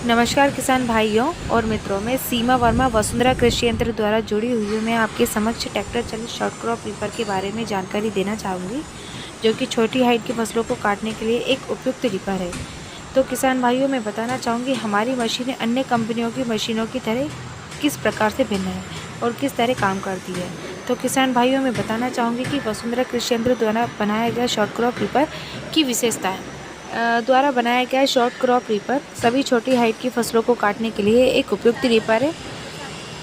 नमस्कार किसान भाइयों और मित्रों, मैं सीमा वर्मा वसुंधरा कृषि यंत्र द्वारा जुड़ी हुई हूँ। मैं आपके समक्ष ट्रैक्टर चालित शॉर्ट क्रॉप रीपर के बारे में जानकारी देना चाहूँगी, जो कि छोटी हाइट की फसलों को काटने के लिए एक उपयुक्त रीपर है। तो किसान भाइयों, मैं बताना चाहूँगी हमारी मशीनें अन्य कंपनियों की मशीनों की तरह किस प्रकार से भिन्न है और किस तरह काम करती है। तो किसान भाइयों, मैं बताना चाहूँगी कि वसुंधरा कृषि यंत्र द्वारा बनाया गया शॉर्ट क्रॉप रीपर की विशेषताएँ। द्वारा बनाया गया शॉर्ट क्रॉप रीपर सभी छोटी हाइट की फसलों को काटने के लिए एक उपयुक्त रीपर है।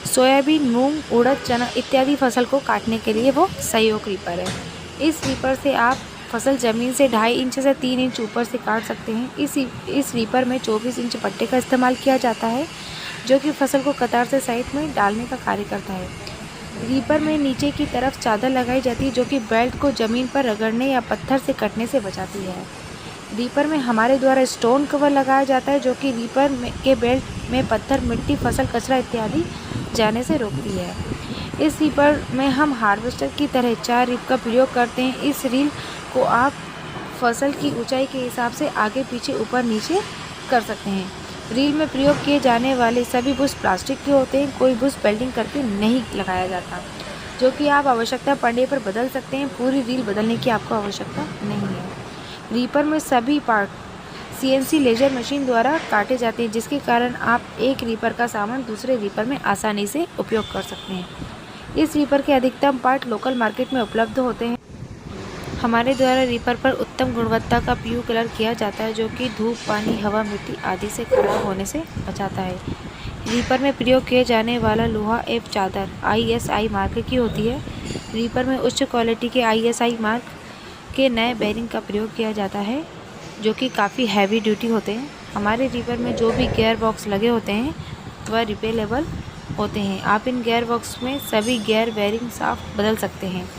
सोयाबीन, मूंग, उड़द, चना इत्यादि फसल को काटने के लिए वो सहयोग रीपर है। इस रीपर से आप फसल ज़मीन से 2.5 इंच से 3 इंच ऊपर से काट सकते हैं। इस रीपर में 24 इंच पट्टे का इस्तेमाल किया जाता है, जो कि फसल को कतार से साइड में डालने का कार्य करता है। रीपर में नीचे की तरफ चादर लगाई जाती है, जो कि बेल्ट को ज़मीन पर रगड़ने या पत्थर से कटने से बचाती है। रीपर में हमारे द्वारा स्टोन कवर लगाया जाता है, जो कि रीपर के बेल्ट में पत्थर, मिट्टी, फसल, कचरा इत्यादि जाने से रोकती है। इस रीपर में हम हार्वेस्टर की तरह 4 रील का प्रयोग करते हैं। इस रील को आप फसल की ऊंचाई के हिसाब से आगे पीछे ऊपर नीचे कर सकते हैं। रील में प्रयोग किए जाने वाले सभी बुश प्लास्टिक के होते हैं। कोई बुश वेल्डिंग करके नहीं लगाया जाता, जो कि आप आवश्यकता पड़ने पर बदल सकते हैं। पूरी रील बदलने की आपको आवश्यकता नहीं है। रीपर में सभी पार्ट CNC लेजर मशीन द्वारा काटे जाते हैं, जिसके कारण आप एक रीपर का सामान दूसरे रीपर में आसानी से उपयोग कर सकते हैं। इस रीपर के अधिकतम पार्ट लोकल मार्केट में उपलब्ध होते हैं। हमारे द्वारा रीपर पर उत्तम गुणवत्ता का PU कलर किया जाता है, जो कि धूप, पानी, हवा, मिट्टी आदि से खराब होने से बचाता है। रीपर में प्रयोग किए जाने वाला लोहा एवं चादर ISI मार्क की होती है। रीपर में उच्च क्वालिटी के ISI मार्क के नए बेरिंग का प्रयोग किया जाता है, जो कि काफ़ी हैवी ड्यूटी होते हैं। हमारे रीपर में जो भी गियर बॉक्स लगे होते हैं वह रिपेलेबल होते हैं। आप इन गियर बॉक्स में सभी गियर बेरिंग साफ बदल सकते हैं।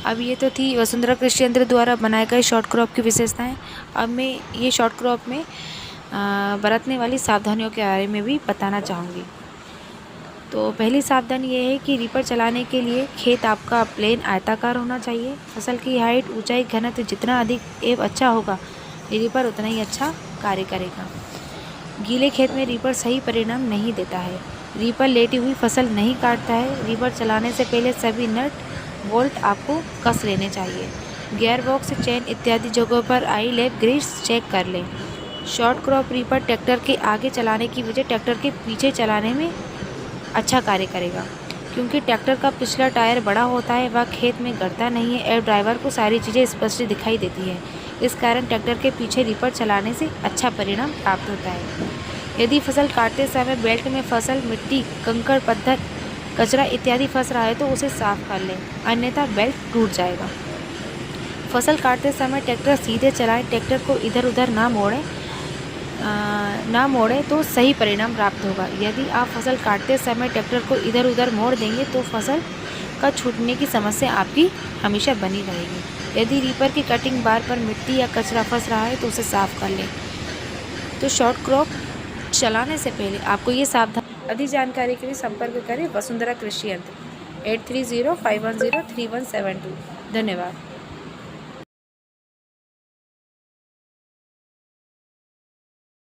अब ये तो थी वसुंधरा कृषि यंत्र द्वारा बनाए गए शॉर्ट क्रॉप की विशेषताएं। अब मैं ये शॉर्ट क्रॉप में बरतने वाली सावधानियों के बारे में भी बताना चाहूँगी। तो पहली सावधानी ये है कि रीपर चलाने के लिए खेत आपका प्लेन आयताकार होना चाहिए। फसल की हाइट, ऊंचाई, घनत्व जितना अधिक एवं अच्छा होगा, रीपर उतना ही अच्छा कार्य करेगा। गीले खेत में रीपर सही परिणाम नहीं देता है। रीपर लेटी हुई फसल नहीं काटता है। रीपर चलाने से पहले सभी नट बोल्ट आपको कस लेने चाहिए। गियर बॉक्स, चेन इत्यादि जगहों पर आई लैप ग्रीस चेक कर लें। शॉर्ट क्रॉप रीपर ट्रैक्टर के आगे चलाने की वजह ट्रैक्टर के पीछे चलाने में अच्छा कार्य करेगा, क्योंकि ट्रैक्टर का पिछला टायर बड़ा होता है, वह खेत में गड़ता नहीं है और ड्राइवर को सारी चीज़ें स्पष्ट दिखाई देती है। इस कारण ट्रैक्टर के पीछे रीपर चलाने से अच्छा परिणाम प्राप्त होता है। यदि फसल काटते समय बेल्ट में फसल, मिट्टी, कंकड़, पत्थर, कचरा इत्यादि फंस रहा है तो उसे साफ कर लें, अन्यथा बेल्ट टूट जाएगा। फसल काटते समय ट्रैक्टर सीधे चलाएं। ट्रैक्टर को इधर उधर ना मोड़े तो सही परिणाम प्राप्त होगा। यदि आप फसल काटते समय ट्रैक्टर को इधर उधर मोड़ देंगे तो फसल का छूटने की समस्या आपकी हमेशा बनी रहेगी। यदि रीपर की कटिंग बार पर मिट्टी या कचरा फंस रहा है तो उसे साफ कर लें। तो शॉर्ट क्रॉप चलाने से पहले आपको ये सावधान। अधिक जानकारी के लिए संपर्क करें वसुंधरा कृषि यंत्र 8305103172। धन्यवाद।